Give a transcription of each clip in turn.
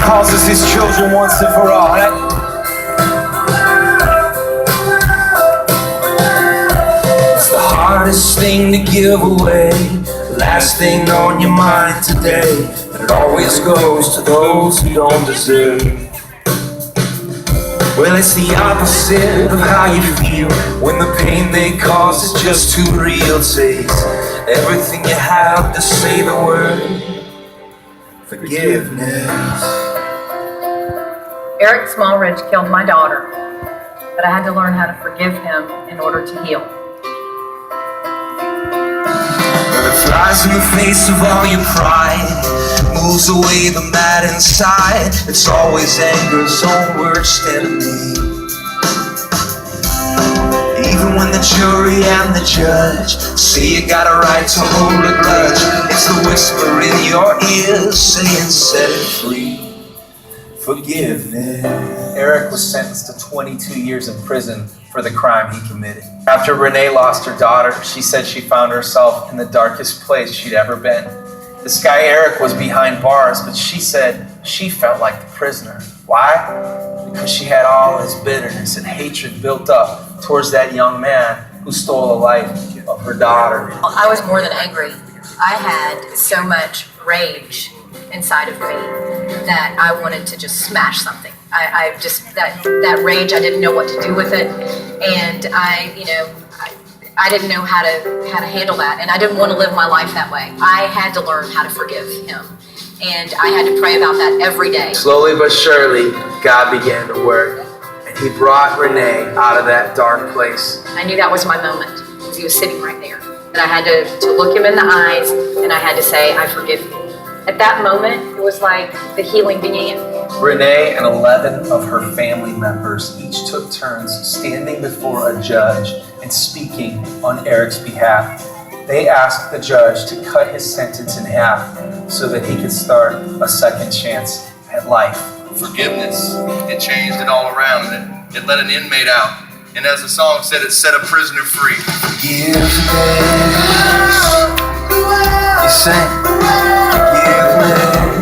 calls us his children once and for all. It's the hardest thing to give away, the last thing on your mind today, but it always goes to those who don't deserve. Well, it's the opposite of how you feel when the pain they cause is just too real. It takes everything you have to say the word forgiveness. Eric Smallridge killed my daughter, but I had to learn how to forgive him in order to heal. Well, it flies in the face of all your pride, moves away the mad inside. It's always anger's own worst enemy. Even when the jury and the judge say you got a right to hold a grudge, it's the whisper in your ear saying set it free. Forgiveness. Eric was sentenced to 22 years in prison for the crime he committed. After Renee lost her daughter, she said she found herself in the darkest place she'd ever been. This guy Eric was behind bars, but she said she felt like the prisoner. Why? Because she had all his bitterness and hatred built up towards that young man who stole the life of her daughter. I was more than angry. I had so much rage inside of me that I wanted to just smash something. I just, that rage, I didn't know what to do with it. And I didn't know how to handle that. And I didn't want to live my life that way. I had to learn how to forgive him. And I had to pray about that every day. Slowly but surely, God began to work. And he brought Renee out of that dark place. I knew that was my moment, because he was sitting right there. And I had to look him in the eyes, and I had to say, I forgive you. At that moment, it was like the healing began. Renee and 11 of her family members each took turns standing before a judge and speaking on Eric's behalf. They asked the judge to cut his sentence in half so that he could start a second chance at life. Forgiveness, it changed it all around. It let an inmate out. And as the song said, it set a prisoner free. Forgiveness. You sing. Forgiveness.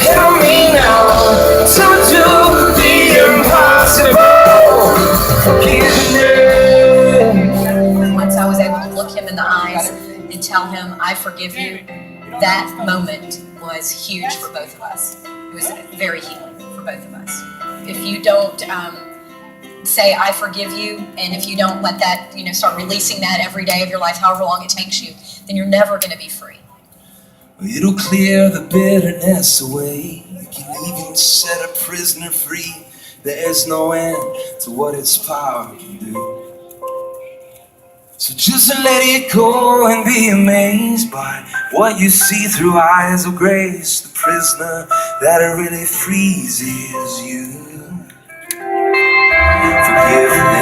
Help me now to do the impossible. Forgiveness. Once I was able to look him in the eyes and tell him, I forgive you, that moment was huge for both of us. It was very healing for both of us. If you don't say, I forgive you, and if you don't let that, start releasing that every day of your life, however long it takes you, then you're never going to be free. It'll clear the bitterness away. It can even set a prisoner free. There's no end to what its power can do. So just let it go and be amazed by what you see through eyes of grace. The prisoner that really frees is you. Forgiveness.